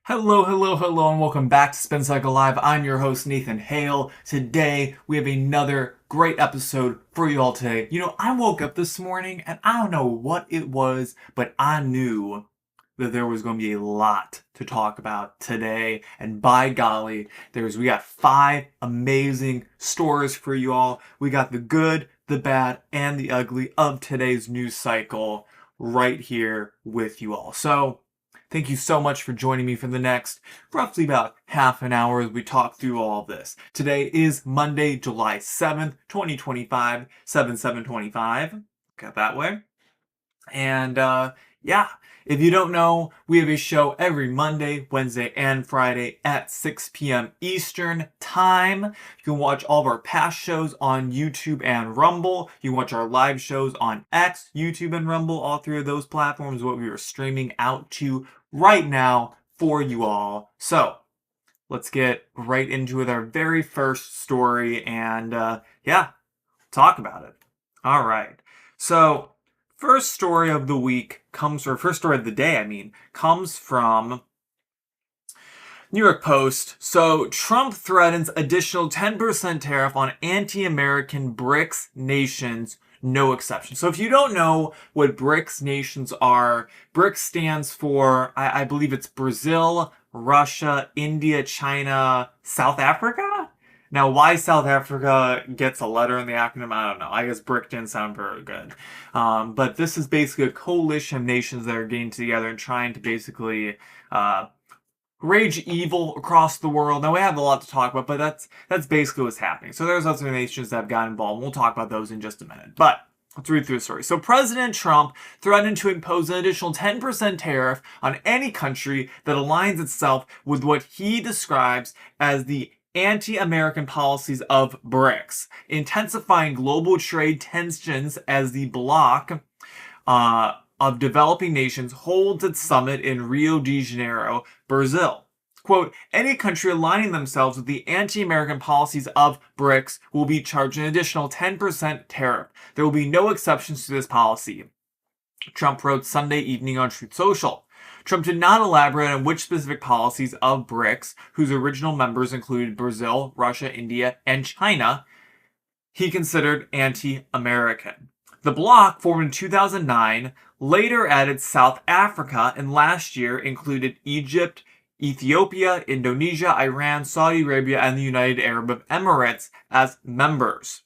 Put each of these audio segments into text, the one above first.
Hello, and welcome back to Spin Cycle Live. I'm your host, Nathan Hale. Today, we have another great episode for you all today. I woke up this morning, and I don't know what it was, but I knew that there was going to be a lot to talk about today. And by golly, we got 5 amazing stories for you all. We got the good, the bad, and the ugly of today's news cycle right here with you all. So, thank you so much for joining me for the next roughly about half an hour as we talk through all of this. Today is Monday, July 7th, 2025, 7/7/25. Got that way. And if you don't know, we have a show every Monday, Wednesday, and Friday at 6 p.m. Eastern Time. You can watch all of our past shows on YouTube and Rumble. You can watch our live shows on X, YouTube, and Rumble. All 3 of those platforms, what we are streaming out to right now for you all. So, let's get right into it, our very first story, and talk about it. All right. So, first story of the week first story of the day, comes from New York Post. So, Trump threatens additional 10% tariff on anti-American BRICS nations, no exception. So if you don't know what BRICS nations are, BRICS stands for, I believe it's Brazil, Russia, India, China, South Africa? Now, why South Africa gets a letter in the acronym, I don't know. I guess BRIC didn't sound very good. But this is basically a coalition of nations that are getting together and trying to basically rage evil across the world. Now, we have a lot to talk about, but that's basically what's happening. So there's other nations that have gotten involved. We'll talk about those in just a minute. But let's read through the story. So President Trump threatened to impose an additional 10% tariff on any country that aligns itself with what he describes as the anti-American policies of BRICS, intensifying global trade tensions as the bloc of developing nations holds its summit in Rio de Janeiro, Brazil. Quote, any country aligning themselves with the anti-American policies of BRICS will be charged an additional 10% tariff. There will be no exceptions to this policy, Trump wrote Sunday evening on Truth Social. Trump did not elaborate on which specific policies of BRICS, whose original members included Brazil, Russia, India, and China, he considered anti-American. The bloc, formed in 2009, later added South Africa, and last year included Egypt, Ethiopia, Indonesia, Iran, Saudi Arabia, and the United Arab Emirates as members.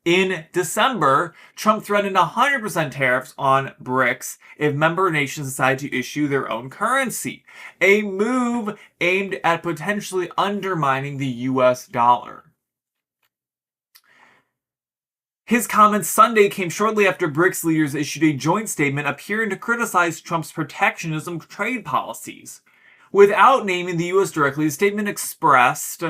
In December, Trump threatened 100% tariffs on BRICS if member nations decide to issue their own currency, a move aimed at potentially undermining the US dollar. His comments Sunday came shortly after BRICS leaders issued a joint statement appearing to criticize Trump's protectionism trade policies. Without naming the U.S. directly, the statement expressed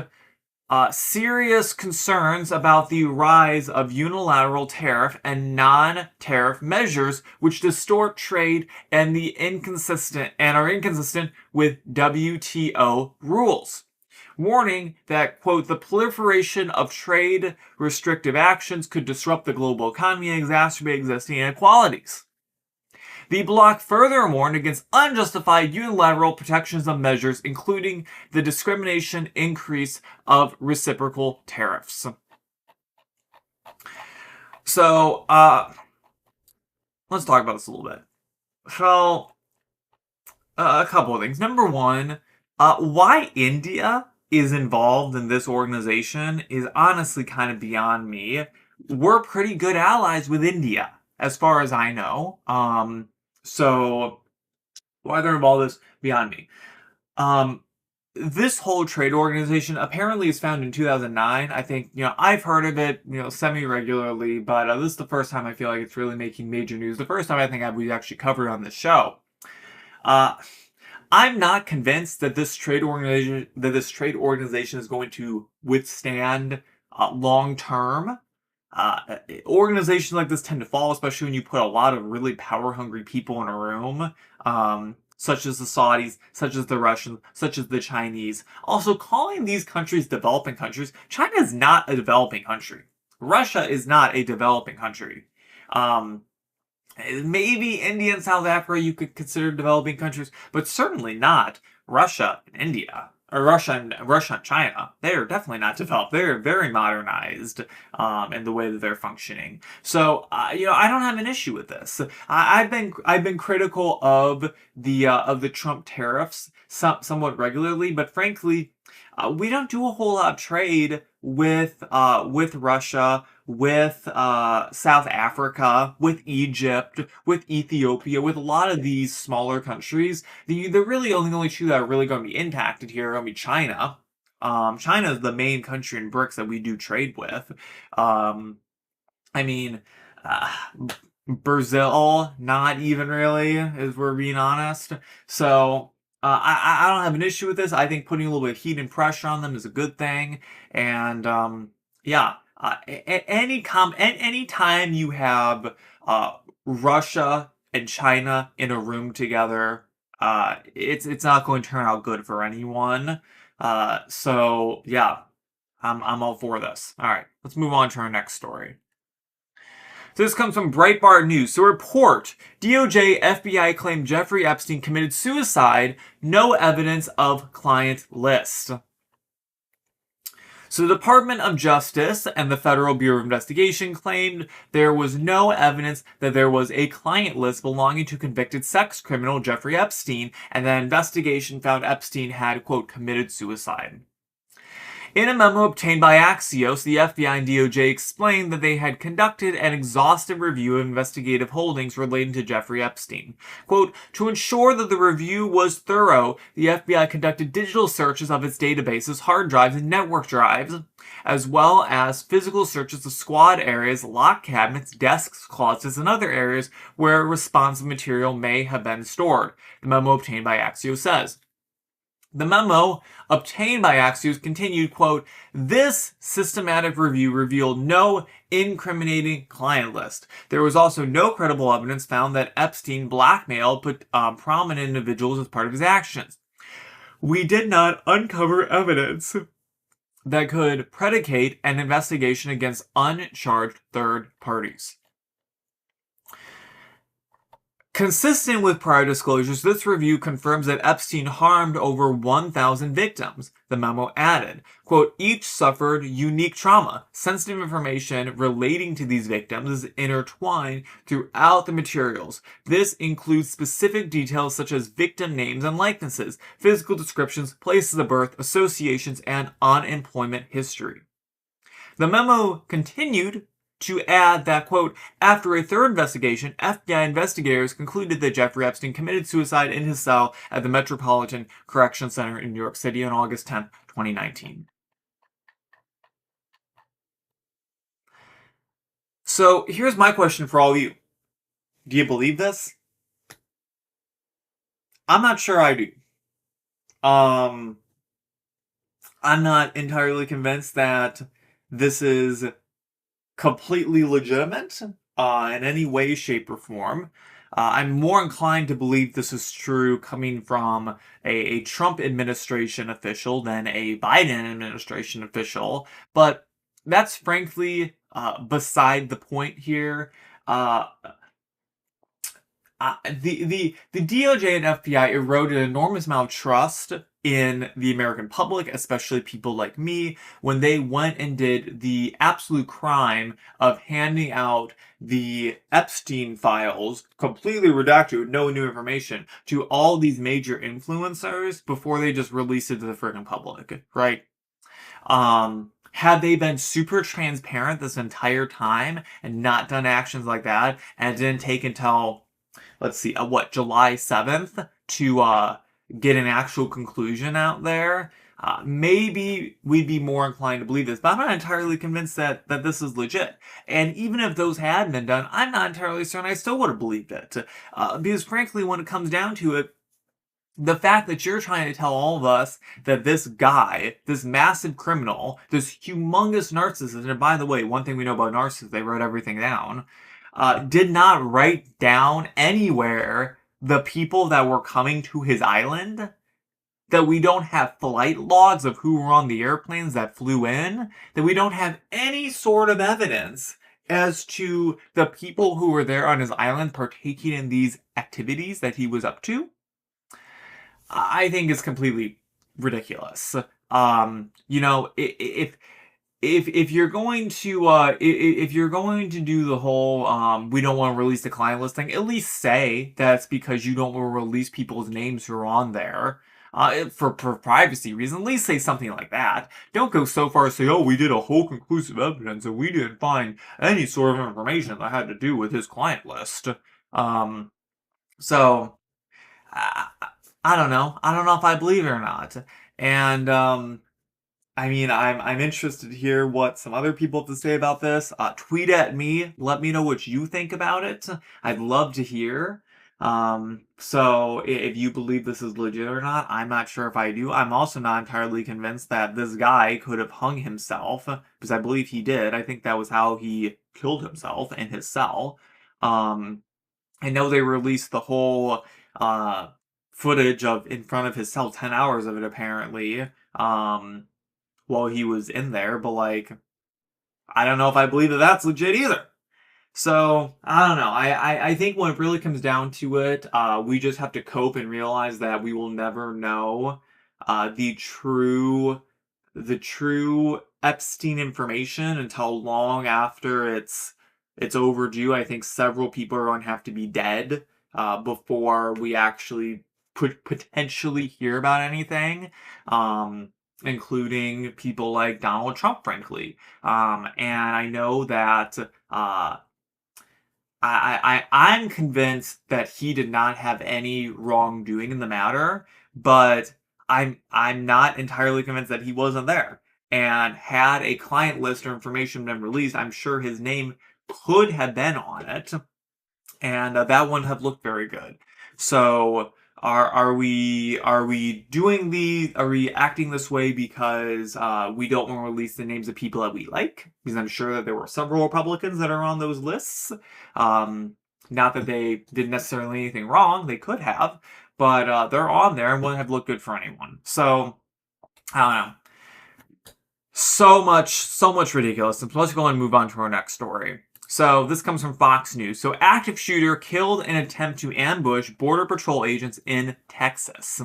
serious concerns about the rise of unilateral tariff and non-tariff measures which distort trade and are inconsistent with WTO rules, warning that, quote, the proliferation of trade restrictive actions could disrupt the global economy and exacerbate existing inequalities. The bloc further warned against unjustified unilateral protectionism measures, including the discrimination increase of reciprocal tariffs. So, let's talk about this a little bit. So, a couple of things. Number one, why India is involved in this organization is honestly kind of beyond me. We're pretty good allies with India, as far as I know. So, why they're involved is beyond me. This whole trade organization apparently is founded in 2009. I think, I've heard of it, semi-regularly, but this is the first time I feel like it's really making major news. The first time I think we've actually covered on this show. I'm not convinced that this trade organization is going to withstand long term. Organizations like this tend to fall, especially when you put a lot of really power-hungry people in a room, such as the Saudis, such as the Russians, such as the Chinese. Also, calling these countries developing countries, China is not a developing country. Russia is not a developing country. Maybe India and South Africa you could consider developing countries, but certainly not Russia and India. Or Russia and China. They are definitely not developed. They're very modernized in the way that they're functioning. So I don't have an issue with this. I've been critical of the Trump tariffs somewhat regularly, but frankly, we don't do a whole lot of trade with Russia, with South Africa, with Egypt, with Ethiopia, with a lot of these smaller countries. The really only two that are really going to be impacted here are going to be China. China is the main country in BRICS that we do trade with. I mean, uh, Brazil, not even really, as we're being honest. So I don't have an issue with this. I think putting a little bit of heat and pressure on them is a good thing. And yeah, any time you have Russia and China in a room together, it's not going to turn out good for anyone. So yeah, I'm all for this. All right, let's move on to our next story. So this comes from Breitbart News. So report, DOJ, FBI claim Jeffrey Epstein committed suicide, no evidence of client list. So the Department of Justice and the Federal Bureau of Investigation claimed there was no evidence that there was a client list belonging to convicted sex criminal Jeffrey Epstein, and that investigation found Epstein had, quote, committed suicide. In a memo obtained by Axios, the FBI and DOJ explained that they had conducted an exhaustive review of investigative holdings relating to Jeffrey Epstein. Quote, to ensure that the review was thorough, the FBI conducted digital searches of its databases, hard drives, and network drives, as well as physical searches of squad areas, locked cabinets, desks, closets, and other areas where responsive material may have been stored, the memo obtained by Axios says. The memo obtained by Axios continued, quote, this systematic review revealed no incriminating client list. There was also no credible evidence found that Epstein blackmailed prominent individuals as part of his actions. We did not uncover evidence that could predicate an investigation against uncharged third parties. Consistent with prior disclosures, this review confirms that Epstein harmed over 1,000 victims. The memo added, quote, each suffered unique trauma. Sensitive information relating to these victims is intertwined throughout the materials. This includes specific details such as victim names and likenesses, physical descriptions, places of birth, associations, and unemployment history. The memo continued to add that, quote, after a thorough investigation, FBI investigators concluded that Jeffrey Epstein committed suicide in his cell at the Metropolitan Correction Center in New York City on August 10, 2019. So here's my question for all of you. Do you believe this? I'm not sure I do. I'm not entirely convinced that this is completely legitimate in any way, shape, or form. I'm more inclined to believe this is true coming from a Trump administration official than a Biden administration official, but that's frankly beside the point here. The DOJ and FBI eroded an enormous amount of trust in the American public, especially people like me, when they went and did the absolute crime of handing out the Epstein files, completely redacted with no new information, to all these major influencers before they just released it to the freaking public, right? Had they been super transparent this entire time and not done actions like that, and it didn't take until, let's see, July 7th to get an actual conclusion out there, maybe we'd be more inclined to believe this. But I'm not entirely convinced that this is legit. And even if those had been done, I'm not entirely certain I still would have believed it. Because frankly, when it comes down to it, the fact that you're trying to tell all of us that this guy, this massive criminal, this humongous narcissist, and by the way, one thing we know about narcissists, they wrote everything down, did not write down anywhere the people that were coming to his island, that we don't have flight logs of who were on the airplanes that flew in, that we don't have any sort of evidence as to the people who were there on his island partaking in these activities that he was up to, I think is completely ridiculous. You know, if you're going to if you're going to do the whole we don't want to release the client list thing, at least say that's because you don't want to release people's names who are on there. For privacy reasons, at least say something like that. Don't go so far as say, oh, we did a whole conclusive evidence and we didn't find any sort of information that had to do with his client list. So I, I don't know. I don't know if I believe it or not. And I mean, I'm interested to hear what some other people have to say about this. Tweet at me. Let me know what you think about it. I'd love to hear. So if you believe this is legit or not, I'm not sure if I do. I'm also not entirely convinced that this guy could have hung himself, because I believe he did. I think that was how he killed himself in his cell. I know they released the whole footage of in front of his cell, 10 hours of it apparently, while he was in there, but like, I don't know if I believe that that's legit either. So, I don't know. I think when it really comes down to it, we just have to cope and realize that we will never know the true Epstein information until long after it's overdue. I think several people are going to have to be dead before we actually potentially hear about anything. Including people like Donald Trump, frankly. And I know that I'm convinced that he did not have any wrongdoing in the matter, but I'm not entirely convinced that he wasn't there. And had a client list or information been released, I'm sure his name could have been on it, and that wouldn't have looked very good. So are we acting this way because we don't want to release the names of people that we like? Because I'm sure that there were several Republicans that are on those lists. Not that they did necessarily anything wrong, they could have, but they're on there and wouldn't have looked good for anyone. So I don't know. So much ridiculous. Let's go and move on to our next story. So this comes from Fox News. So active shooter killed in attempt to ambush Border Patrol agents in Texas.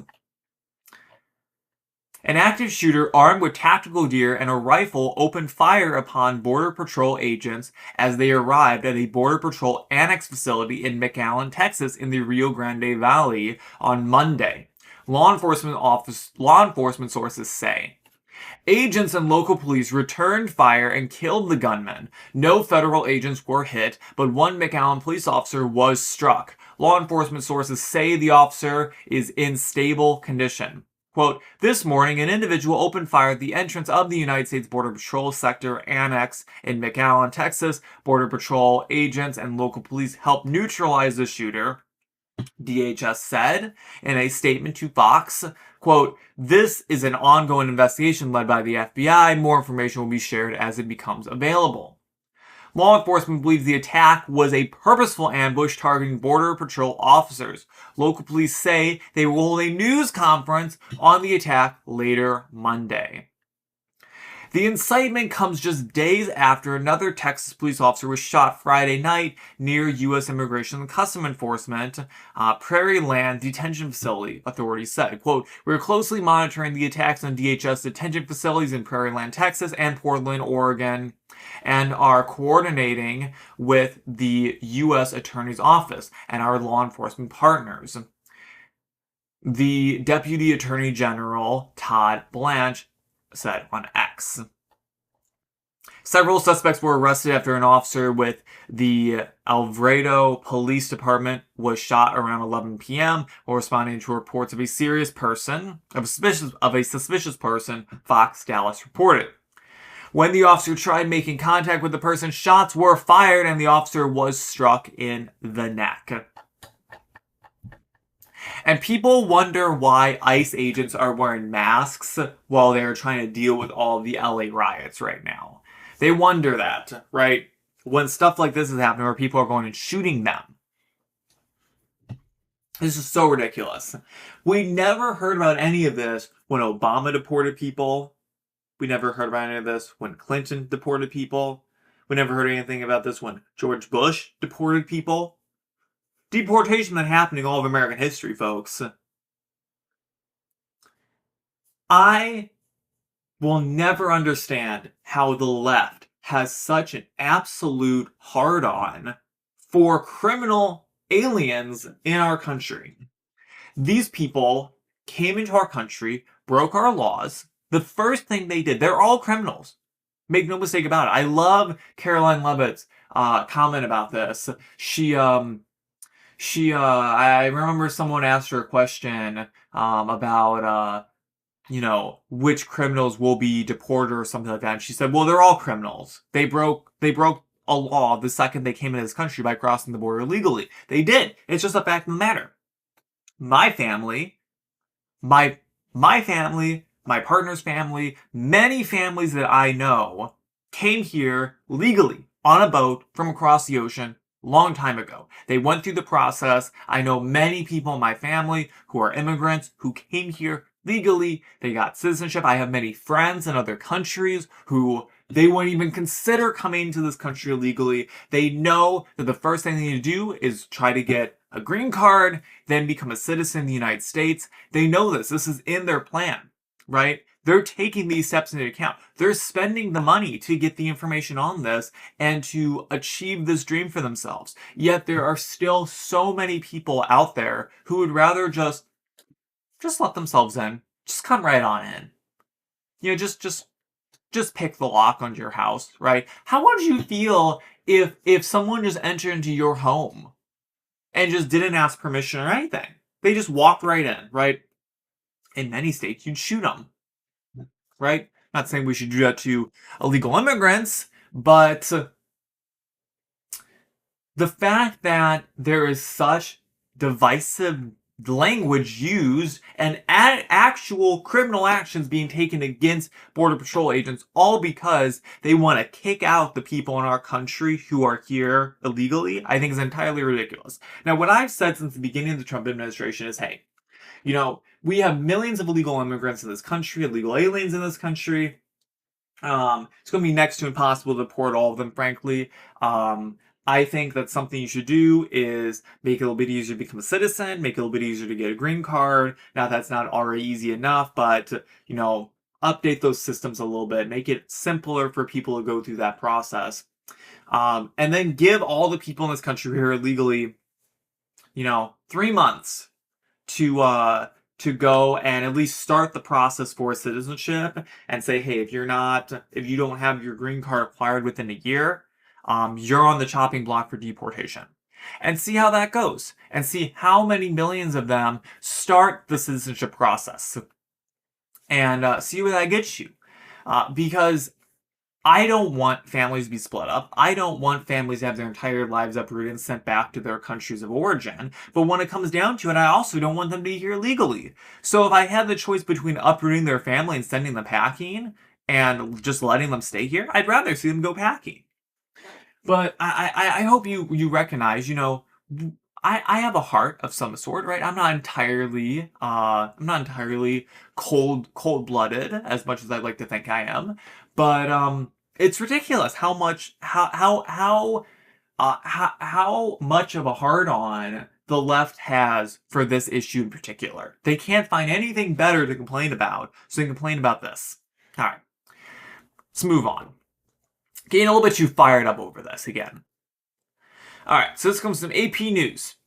An active shooter armed with tactical gear and a rifle opened fire upon Border Patrol agents as they arrived at a Border Patrol annex facility in McAllen, Texas in the Rio Grande Valley on Monday. Law enforcement sources say. Agents and local police returned fire and killed the gunman. No federal agents were hit, but one McAllen police officer was struck. Law enforcement sources say the officer is in stable condition. Quote, this morning, an individual opened fire at the entrance of the United States Border Patrol Sector Annex in McAllen, Texas. Border Patrol agents and local police helped neutralize the shooter. DHS said in a statement to Fox, quote, this is an ongoing investigation led by the FBI. More information will be shared as it becomes available. Law enforcement believes the attack was a purposeful ambush targeting Border Patrol officers. Local police say they will hold a news conference on the attack later Monday. The incitement comes just days after another Texas police officer was shot Friday night near U.S. Immigration and Customs Enforcement Prairie Land Detention Facility, authorities said. Quote, we're closely monitoring the attacks on DHS detention facilities in Prairie Land, Texas and Portland, Oregon, and are coordinating with the U.S. Attorney's Office and our law enforcement partners. The Deputy Attorney General, Todd Blanche, said on X. Several suspects were arrested after an officer with the Alvarado Police Department was shot around 11 p.m. while responding to reports of a suspicious person, Fox Dallas reported. When the officer tried making contact with the person, shots were fired and the officer was struck in the neck. And people wonder why ICE agents are wearing masks while they're trying to deal with all the LA riots right now. They wonder that, right? When stuff like this is happening where people are going and shooting them. This is so ridiculous. We never heard about any of this when Obama deported people. We never heard about any of this when Clinton deported people. We never heard anything about this when George Bush deported people. Deportation been happening all of American history, folks. I will never understand how the left has such an absolute hard-on for criminal aliens in our country. These people came into our country, broke our laws. The first thing they did, they're all criminals. Make no mistake about it. I love Caroline Leavitt's comment about this. I remember someone asked her a question about which criminals will be deported or something like that. And she said, well, they're all criminals. They broke a law the second they came into this country by crossing the border illegally. They did. It's just a fact of the matter. My family, my family, my partner's family, many families that I know came here legally on a boat from across the ocean long time ago. They went through the process. I know many people in my family who are immigrants who came here legally. They got citizenship. I have many friends in other countries who they wouldn't even consider coming to this country illegally. They know that the first thing they need to do is try to get a green card, then become a citizen in the United States. They know this. This is in their plan, right? They're taking these steps into account. They're spending the money to get the information on this and to achieve this dream for themselves. Yet there are still so many people out there who would rather just let themselves in. Just come right on in. Just pick the lock on your house, right? How would you feel if someone just entered into your home and just didn't ask permission or anything? They just walked right in, right? In many states, you'd shoot them, right? Not saying we should do that to illegal immigrants, but the fact that there is such divisive language used and actual criminal actions being taken against Border Patrol agents, all because they want to kick out the people in our country who are here illegally, I think is entirely ridiculous. Now, what I've said since the beginning of the Trump administration is, hey, we have millions of illegal immigrants in this country, illegal aliens in this country. It's going to be next to impossible to deport all of them, frankly. I think that something you should do is make it a little bit easier to become a citizen, make it a little bit easier to get a green card. Now, that's not already easy enough, but, update those systems a little bit, make it simpler for people to go through that process. And then give all the people in this country who are illegally, 3 months to go and at least start the process for citizenship and say, hey, if you don't have your green card acquired within a year, you're on the chopping block for deportation. And see how that goes. And see how many millions of them start the citizenship process. And see where that gets you. Because I don't want families to be split up. I don't want families to have their entire lives uprooted and sent back to their countries of origin. But when it comes down to it, I also don't want them to be here legally. So if I had the choice between uprooting their family and sending them packing and just letting them stay here, I'd rather see them go packing. But I hope you recognize, I have a heart of some sort, right? I'm not entirely cold-blooded as much as I'd like to think I am. But it's ridiculous how much of a hard-on the left has for this issue in particular. They can't find anything better to complain about, so they complain about this. All right, let's move on. Getting a little bit too fired up over this again. All right, so this comes from AP News.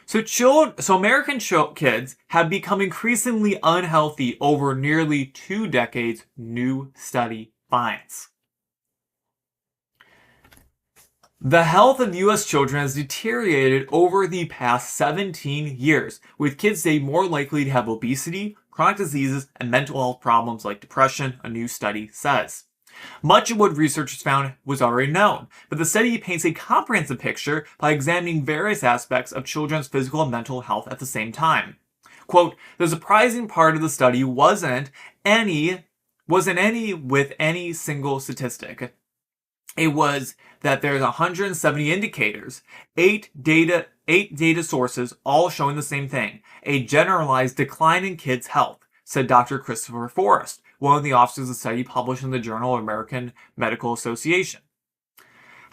So American kids have become increasingly unhealthy over nearly 2 decades, new study finds. The health of U.S. children has deteriorated over the past 17 years, with kids today more likely to have obesity, chronic diseases, and mental health problems like depression, a new study says. Much of what researchers found was already known, but the study paints a comprehensive picture by examining various aspects of children's physical and mental health at the same time. Quote, the surprising part of the study wasn't any with any single statistic. It was that there's 170 indicators, 8 data sources, all showing the same thing, a generalized decline in kids' health, said Dr. Christopher Forrest, one of the authors of the study published in the Journal of American Medical Association.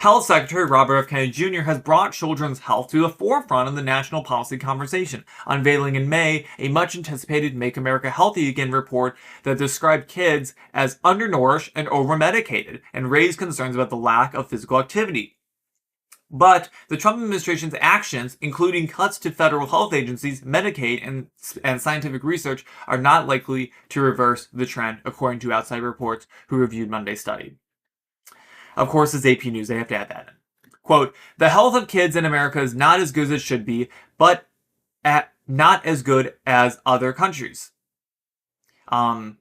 Health Secretary Robert F. Kennedy Jr. has brought children's health to the forefront of the national policy conversation, unveiling in May a much-anticipated Make America Healthy Again report that described kids as undernourished and over-medicated and raised concerns about the lack of physical activity. But the Trump administration's actions, including cuts to federal health agencies, Medicaid, and scientific research, are not likely to reverse the trend, according to outside reports who reviewed Monday's study. Of course, it's AP News. They have to add that in. Quote, the health of kids in America is not as good as it should be, but not as good as other countries. Not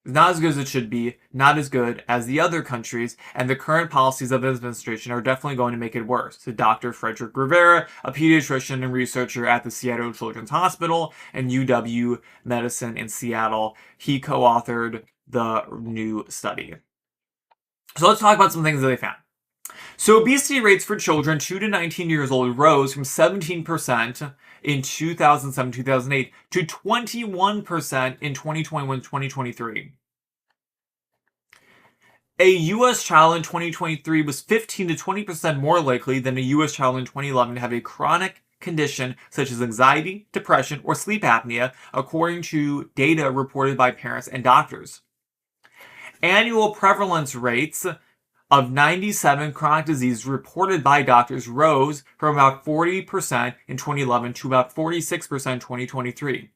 as good as it should be, not as good as the other countries, and the current policies of the administration are definitely going to make it worse, said Dr. Frederick Rivera, a pediatrician and researcher at the Seattle Children's Hospital and UW Medicine in Seattle. He co-authored the new study. So let's talk about some things that they found. So obesity rates for children 2 to 19 years old rose from 17% in 2007-2008 to 21% in 2021-2023. A U.S. child in 2023 was 15 to 20% more likely than a U.S. child in 2011 to have a chronic condition such as anxiety, depression, or sleep apnea, according to data reported by parents and doctors. Annual prevalence rates of 97 chronic diseases reported by doctors rose from about 40% in 2011 to about 46% in 2023.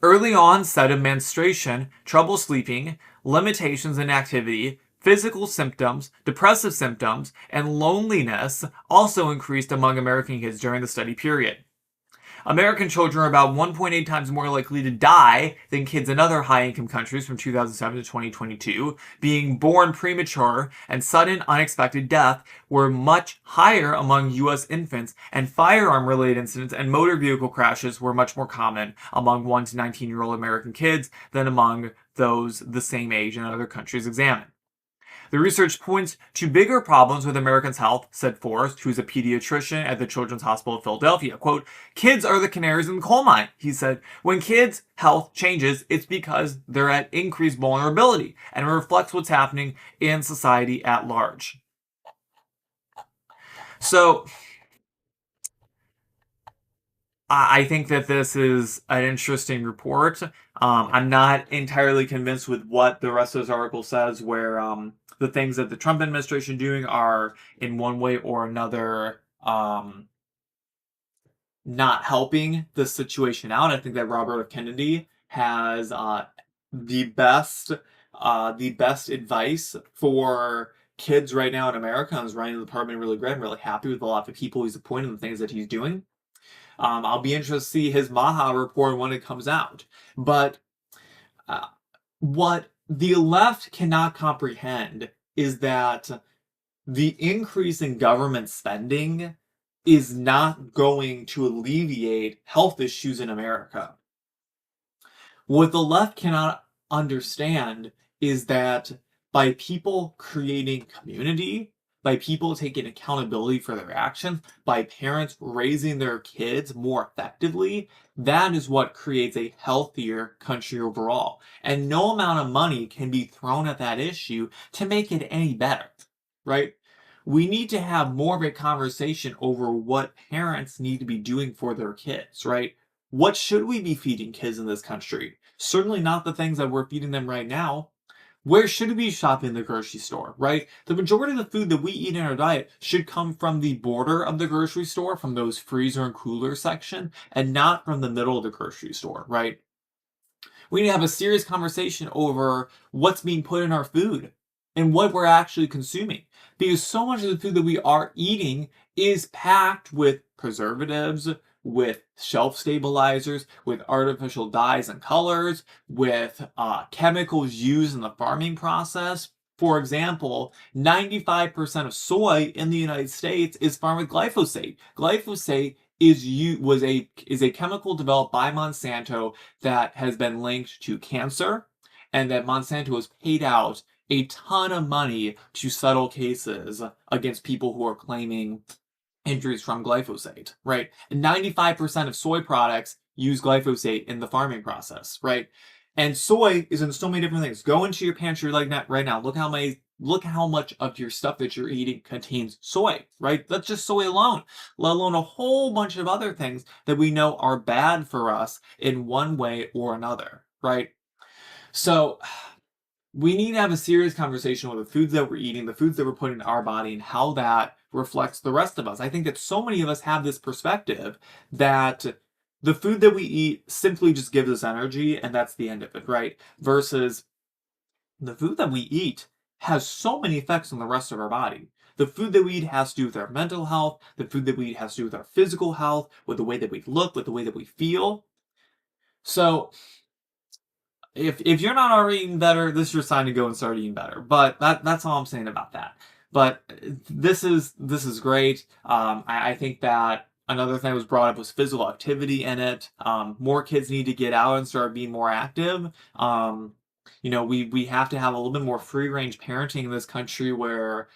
Early onset of menstruation, trouble sleeping, limitations in activity, physical symptoms, depressive symptoms, and loneliness also increased among American kids during the study period. American children are about 1.8 times more likely to die than kids in other high-income countries from 2007 to 2022. Being born premature and sudden unexpected death were much higher among U.S. infants, and firearm-related incidents and motor vehicle crashes were much more common among 1 to 19-year-old American kids than among those the same age in other countries examined. The research points to bigger problems with Americans' health, said Forrest, who's a pediatrician at the Children's Hospital of Philadelphia. Quote, kids are the canaries in the coal mine, he said. When kids' health changes, it's because they're at increased vulnerability, and it reflects what's happening in society at large. So, I think that this is an interesting report. I'm not entirely convinced with what the rest of this article says, where the things that the Trump administration doing are in one way or another not helping the situation out. I think that Robert F. Kennedy has the best advice for kids right now in America, and is running the department really great. I'm really happy with a lot of the people he's appointed and the things that he's doing. I'll be interested to see his MAHA report when it comes out. But what the left cannot comprehend is that the increase in government spending is not going to alleviate health issues in America. What the left cannot understand is that by people creating community, by people taking accountability for their actions, by parents raising their kids more effectively, that is what creates a healthier country overall. And no amount of money can be thrown at that issue to make it any better, right? We need to have more of a conversation over what parents need to be doing for their kids, right? What should we be feeding kids in this country? Certainly not the things that we're feeding them right now. Where should we be shopping in the grocery store, right? The majority of the food that we eat in our diet should come from the border of the grocery store, from those freezer and cooler section, and not from the middle of the grocery store, right? We need to have a serious conversation over what's being put in our food and what we're actually consuming. Because so much of the food that we are eating is packed with preservatives, with shelf stabilizers, with artificial dyes and colors, with chemicals used in the farming process. For example, 95% of soy in the United States is farmed with glyphosate. Glyphosate is a chemical developed by Monsanto that has been linked to cancer, and that Monsanto has paid out a ton of money to settle cases against people who are claiming injuries from glyphosate, right? And 95% of soy products use glyphosate in the farming process, right? And soy is in so many different things. Go into your pantry like that right now. Look how much of your stuff that you're eating contains soy, right? That's just soy alone, let alone a whole bunch of other things that we know are bad for us in one way or another, right? So we need to have a serious conversation with the foods that we're eating, the foods that we're putting in our body, and how that reflects the rest of us. I think that so many of us have this perspective that the food that we eat simply just gives us energy and that's the end of it, right? Versus the food that we eat has so many effects on the rest of our body. The food that we eat has to do with our mental health. The food that we eat has to do with our physical health, with the way that we look, with the way that we feel. So if you're not already eating better, this is your sign to go and start eating better. But that's all I'm saying about that. But this is great. I think that another thing that was brought up was physical activity in it. More kids need to get out and start being more active. We have to have a little bit more free range parenting in this country where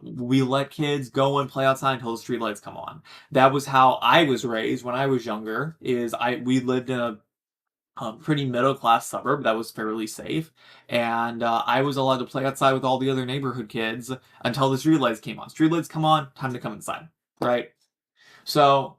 we let kids go and play outside until the street lights come on. That was how I was raised when I was younger. We lived in a pretty middle class suburb that was fairly safe, and I was allowed to play outside with all the other neighborhood kids until the streetlights came on. Streetlights come on, time to come inside, right? So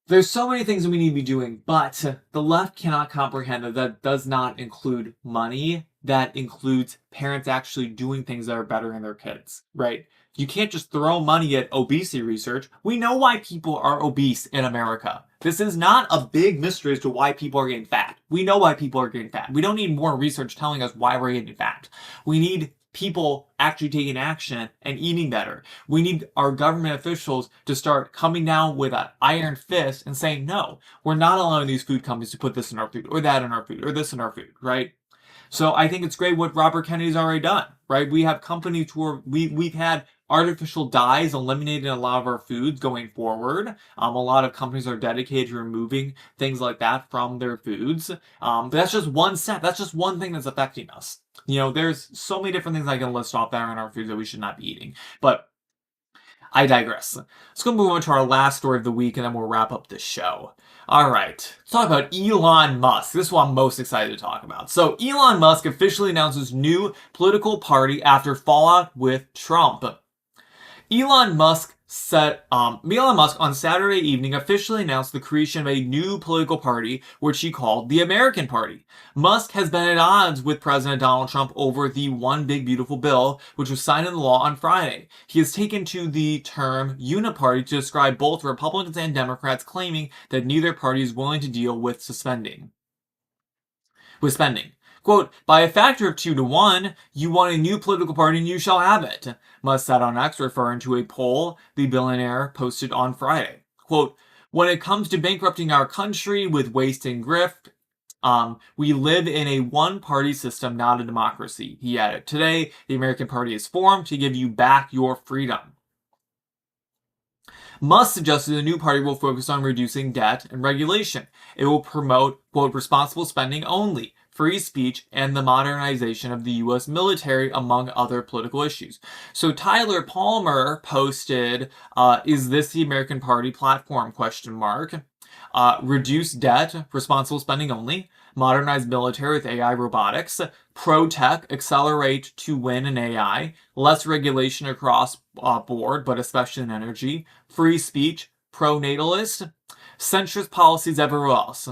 there's so many things that we need to be doing, but the left cannot comprehend that does not include money. That includes parents actually doing things that are better in their kids, right? You can't just throw money at obesity research. We know why people are obese in America. This is not a big mystery as to why people are getting fat. We know why people are getting fat. We don't need more research telling us why we're getting fat. We need people actually taking action and eating better. We need our government officials to start coming down with an iron fist and saying, no, we're not allowing these food companies to put this in our food, or that in our food, or this in our food, right? So I think it's great what Robert Kennedy's already done, right? We have companies where we've had artificial dyes eliminated in a lot of our foods going forward. A lot of companies are dedicated to removing things like that from their foods. But that's just one step. That's just one thing that's affecting us. There's so many different things I can list off that are in our foods that we should not be eating. But I digress. Let's go move on to our last story of the week, and then we'll wrap up this show. All right, let's talk about Elon Musk. This is what I'm most excited to talk about. So Elon Musk officially announces new political party after fallout with Trump. Elon Musk on Saturday evening officially announced the creation of a new political party, which he called the American Party. Musk has been at odds with President Donald Trump over the One Big Beautiful Bill, which was signed into law on Friday. He has taken to the term uniparty to describe both Republicans and Democrats, claiming that neither party is willing to deal with spending. Quote, by a factor of 2-1, you want a new political party and you shall have it, Musk said on X, referring to a poll the billionaire posted on Friday. Quote, when it comes to bankrupting our country with waste and grift, we live in a one-party system, not a democracy, he added. Today, the American Party is formed to give you back your freedom. Musk suggested the new party will focus on reducing debt and regulation. It will promote, quote, responsible spending only, free speech, and the modernization of the U.S. military, among other political issues. So Tyler Palmer posted, is this the American Party platform, ? Reduce debt, responsible spending only, modernize military with AI robotics, pro-tech, accelerate to win in AI, less regulation across board, but especially in energy, free speech, pro-natalist, centrist policies everywhere else.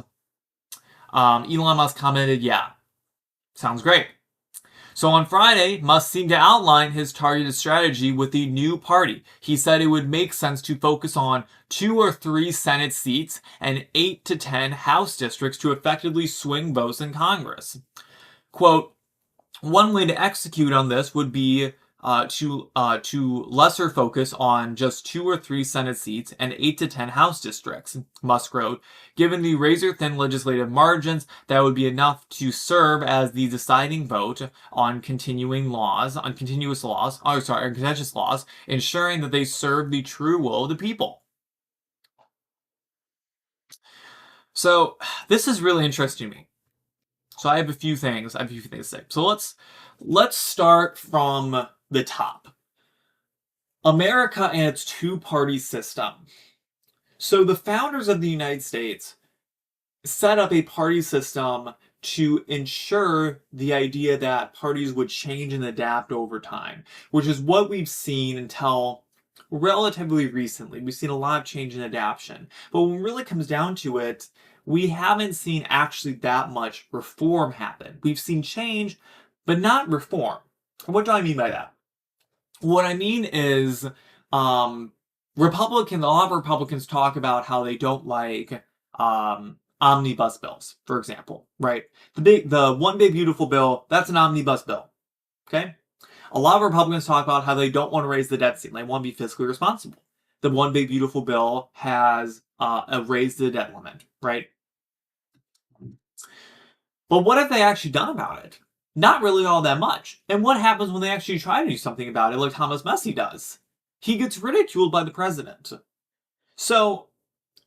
Elon Musk commented, yeah, sounds great. So on Friday, Musk seemed to outline his targeted strategy with the new party. He said it would make sense to focus on 2 or 3 Senate seats and 8 to 10 House districts to effectively swing votes in Congress. Quote, one way to execute on this would be to lesser focus on just 2 or 3 Senate seats and 8 to 10 House districts, Musk wrote. Given the razor-thin legislative margins, that would be enough to serve as the deciding vote on contentious laws, ensuring that they serve the true will of the people. So this is really interesting to me. So I have a few things to say. So let's start from the top. America and its two-party system. So the founders of the United States set up a party system to ensure the idea that parties would change and adapt over time, which is what we've seen until relatively recently. We've seen a lot of change and adaptation. But when it really comes down to it, we haven't seen actually that much reform happen. We've seen change, but not reform. What do I mean by that? What I mean is, Republicans, a lot of Republicans talk about how they don't like omnibus bills, for example, right? The one big beautiful bill, that's an omnibus bill. Okay? A lot of Republicans talk about how they don't want to raise the debt ceiling. They want to be fiscally responsible. The one big beautiful bill has raised the debt limit, right? But what have they actually done about it? Not really all that much. And what happens when they actually try to do something about it, like Thomas Messi does? He gets ridiculed by the president. So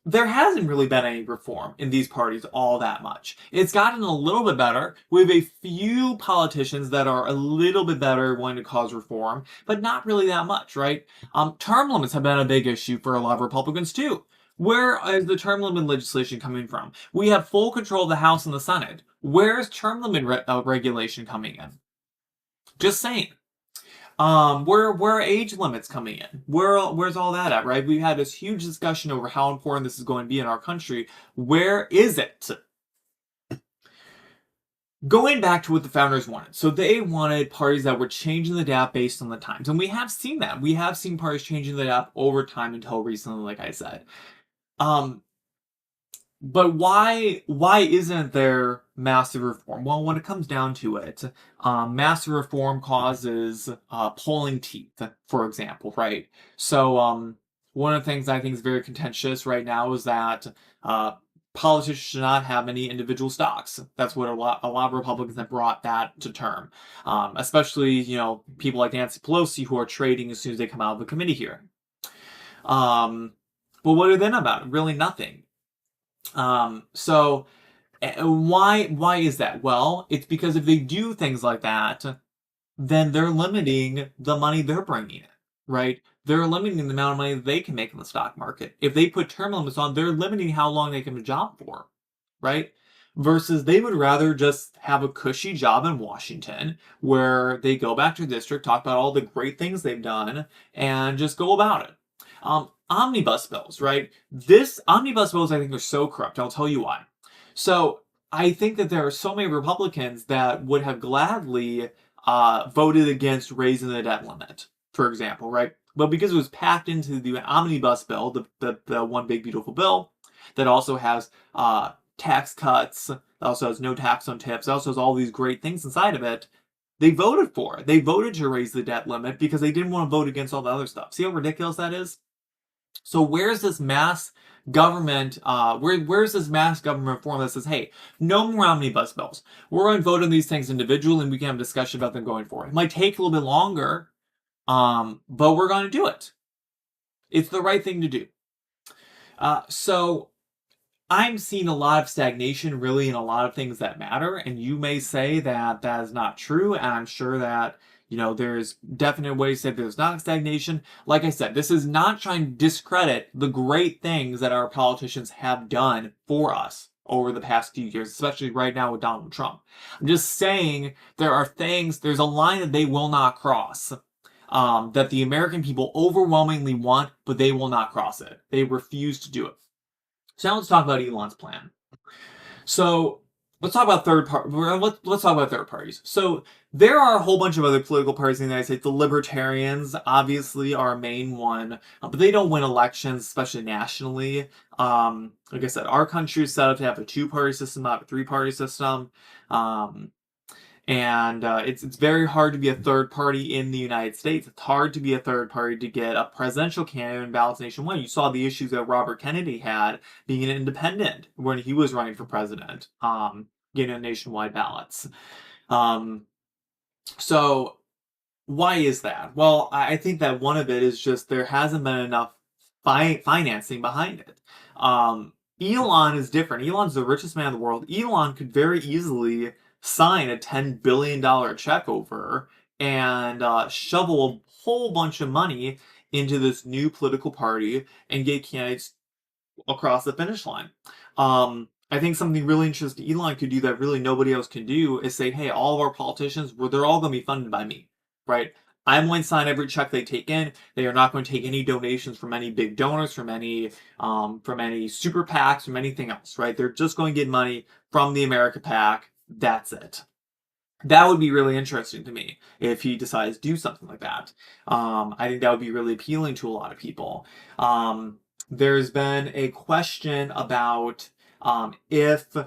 there hasn't really been any reform in these parties all that much. It's gotten a little bit better with a few politicians that are a little bit better wanting to cause reform, but not really that much, right? Term limits have been a big issue for a lot of Republicans too. Where is the term limit legislation coming from? We have full control of the House and the Senate. Where is term limit regulation coming in? Just saying. Where are age limits coming in? Where's all that at, right? We've had this huge discussion over how important this is going to be in our country. Where is it? Going back to what the founders wanted. So they wanted parties that were changing the DAP based on the times. And we have seen that. We have seen parties changing the DAP over time until recently, like I said. But why isn't there massive reform? Well, when it comes down to it, massive reform causes pulling teeth, for example, right? So one of the things I think is very contentious right now is that politicians should not have any individual stocks. That's what a lot of Republicans have brought that to term, especially people like Nancy Pelosi who are trading as soon as they come out of the committee hearing. But what are they about? Really nothing. So why is that? Well, it's because if they do things like that, then they're limiting the money they're bringing in, right? They're limiting the amount of money that they can make in the stock market. If they put term limits on, they're limiting how long they can have a job for, right? Versus they would rather just have a cushy job in Washington where they go back to the district, talk about all the great things they've done, and just go about it. Omnibus bills, right? This omnibus bills, I think, are so corrupt. I'll tell you why. So I think that there are so many Republicans that would have gladly voted against raising the debt limit, for example, right? But because it was packed into the omnibus bill, the one big beautiful bill, that also has tax cuts, that also has no tax on tips, that also has all these great things inside of it, they voted for it. They voted to raise the debt limit because they didn't want to vote against all the other stuff. See how ridiculous that is? So where's this mass government, where's this mass government reform that says, hey, no more omnibus bills. We're going to vote on these things individually and we can have a discussion about them going forward. It might take a little bit longer, but we're going to do it. It's the right thing to do. So I'm seeing a lot of stagnation really in a lot of things that matter, and you may say that that is not true, and I'm sure that there's definite ways that there's not stagnation. Like I said, this is not trying to discredit the great things that our politicians have done for us over the past few years, especially right now with Donald Trump. I'm just saying there's a line that they will not cross, that the American people overwhelmingly want, but they will not cross it. They refuse to do it. So now let's talk about Elon's plan. So let's talk about let's talk about third parties. So there are a whole bunch of other political parties in the United States. The Libertarians obviously are a main one, but they don't win elections, especially nationally. Like I said, our country is set up to have a two-party system, not a three-party system. And it's very hard to be a third party in the United States. It's hard to be a third party to get a presidential candidate in ballots nationwide. You saw the issues that Robert Kennedy had being an independent when he was running for president, getting nationwide ballots. So why is that? Well, I think that one of it is just there hasn't been enough financing behind it. Elon is different. Elon's the richest man in the world. Elon could very easily sign a $10 billion check over and shovel a whole bunch of money into this new political party and get candidates across the finish line. I think something really interesting Elon could do that really nobody else can do is say, hey, all of our politicians, well, they're all going to be funded by me, right? I'm going to sign every check they take in. They are not going to take any donations from any big donors, from any super PACs, from anything else, right? They're just going to get money from the America PAC. That's it. That would be really interesting to me if he decides to do something like that. I think that would be really appealing to a lot of people. There's been a question about if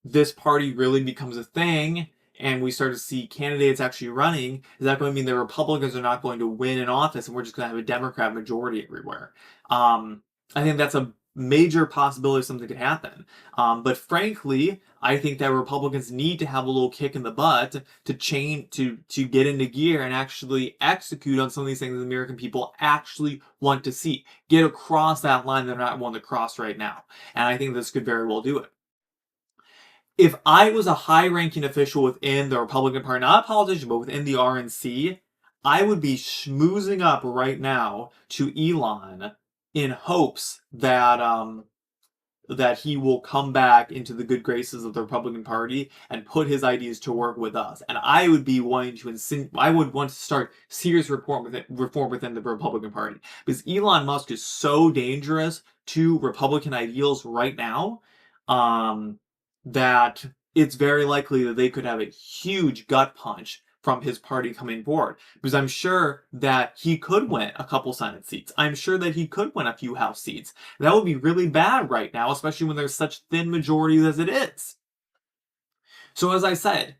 this party really becomes a thing and we start to see candidates actually running, is that going to mean the Republicans are not going to win in office and we're just going to have a Democrat majority everywhere? I think that's a major possibility something could happen. But frankly, I think that Republicans need to have a little kick in the butt to to get into gear and actually execute on some of these things the American people actually want to see. Get across that line they're not willing to cross right now. And I think this could very well do it. If I was a high-ranking official within the Republican Party, not a politician, but within the RNC, I would be schmoozing up right now to Elon in hopes that that he will come back into the good graces of the Republican Party and put his ideas to work with us. And I would be wanting to I would want to start serious reform within the Republican Party, because Elon Musk is so dangerous to Republican ideals right now, that it's very likely that they could have a huge gut punch from his party coming forward. Because I'm sure that he could win a couple Senate seats. I'm sure that he could win a few House seats. That would be really bad right now, especially when there's such thin majorities as it is. So as I said,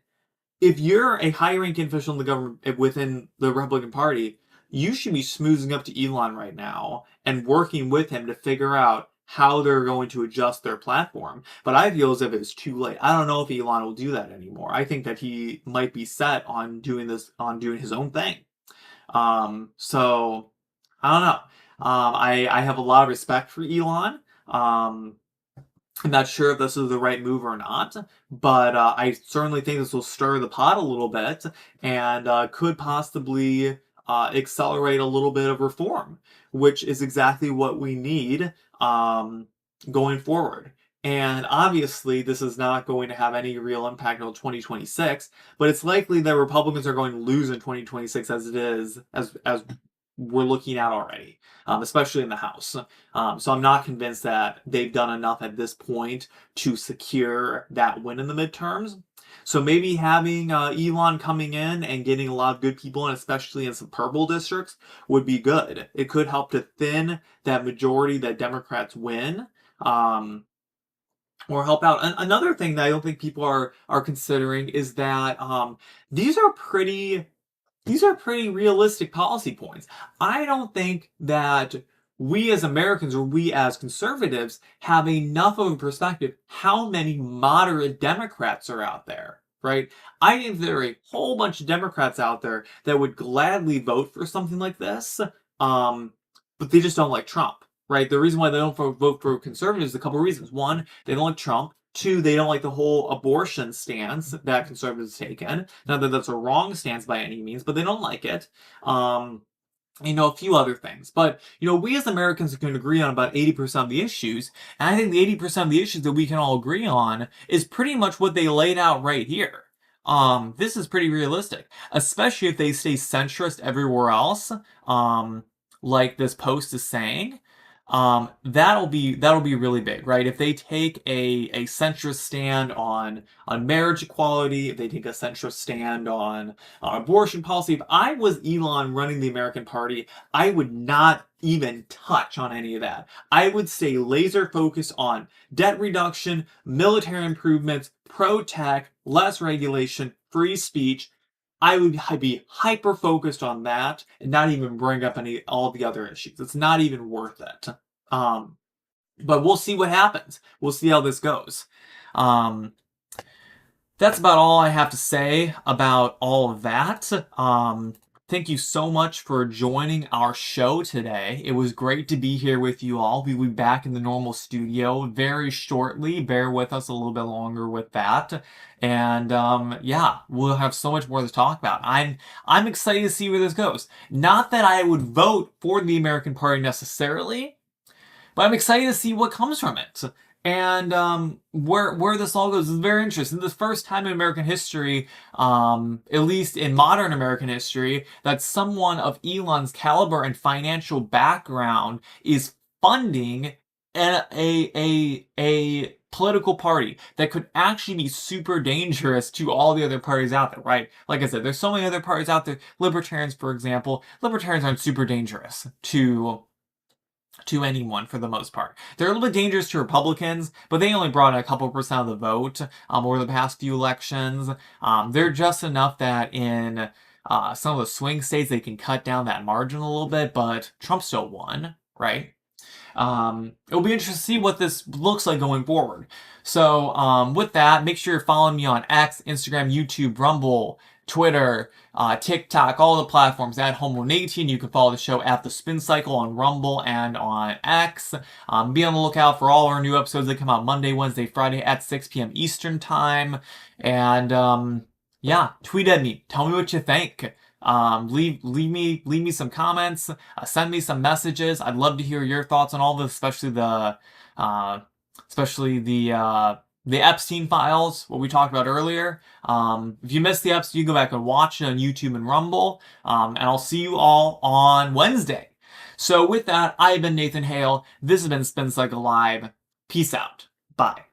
if you're a high-ranking official in the government within the Republican Party, you should be smoozing up to Elon right now and working with him to figure out how they're going to adjust their platform. But I feel as if it's too late. I don't know if Elon will do that anymore. I think that he might be set on doing his own thing. So I don't know. I have a lot of respect for Elon. I'm not sure if this is the right move or not, but I certainly think this will stir the pot a little bit and could possibly accelerate a little bit of reform, which is exactly what we need going forward. And obviously, this is not going to have any real impact until 2026, but it's likely that Republicans are going to lose in 2026 as it is, as we're looking at already, especially in the House. So I'm not convinced that they've done enough at this point to secure that win in the midterms. So maybe having Elon coming in and getting a lot of good people in, especially in some purple districts, would be good. It could help to thin that majority that Democrats win, or help out. And another thing that I don't think people are considering is that these are pretty realistic policy points. I don't think that we as Americans or we as conservatives have enough of a perspective how many moderate Democrats are out there, right? I think there are a whole bunch of Democrats out there that would gladly vote for something like this, but they just don't like Trump, right? The reason why they don't vote for conservatives is a couple of reasons. One, they don't like Trump. Two, they don't like the whole abortion stance that conservatives have taken. Not that that's a wrong stance by any means, but they don't like it. A few other things. But, we as Americans can agree on about 80% of the issues. And I think the 80% of the issues that we can all agree on is pretty much what they laid out right here. This is pretty realistic, especially if they stay centrist everywhere else, like this post is saying. That'll be really big, right? If they take a centrist stand on marriage equality, if they take a centrist stand on abortion policy, if I was Elon running the American Party, I would not even touch on any of that. I would stay laser focused on debt reduction, military improvements, pro-tech, less regulation, free speech. I would be hyper focused on that and not even bring up all the other issues. It's not even worth it. But we'll see what happens. We'll see how this goes. That's about all I have to say about all of that. Thank you so much for joining our show today. It was great to be here with you all. We'll be back in the normal studio very shortly. Bear with us a little bit longer with that. And we'll have so much more to talk about. I'm excited to see where this goes. Not that I would vote for the American Party necessarily, but I'm excited to see what comes from it. And where this all goes is very interesting. This is the first time in American history, at least in modern American history, that someone of Elon's caliber and financial background is funding a political party that could actually be super dangerous to all the other parties out there, right? Like I said, there's so many other parties out there. Libertarians, for example, libertarians aren't super dangerous to anyone for the most part. They're a little bit dangerous to Republicans, but they only brought in a couple percent of the vote over the past few elections. They're just enough that in some of the swing states they can cut down that margin a little bit, but Trump still won, right? It'll be interesting to see what this looks like going forward. So with that, make sure you're following me on X, Instagram, YouTube, Rumble, Twitter, TikTok, all the platforms at Homo18. You can follow the show at The Spin Cycle on Rumble and on X. Be on the lookout for all our new episodes that come out Monday, Wednesday, Friday at 6 p.m. Eastern Time. And yeah, tweet at me. Tell me what you think. Leave me some comments. Send me some messages. I'd love to hear your thoughts on all this, especially the Epstein files, what we talked about earlier. If you missed the Epstein, you go back and watch it on YouTube and Rumble. And I'll see you all on Wednesday. So with that, I've been Nathan Hale. This has been Spin Cycle Live. Peace out. Bye.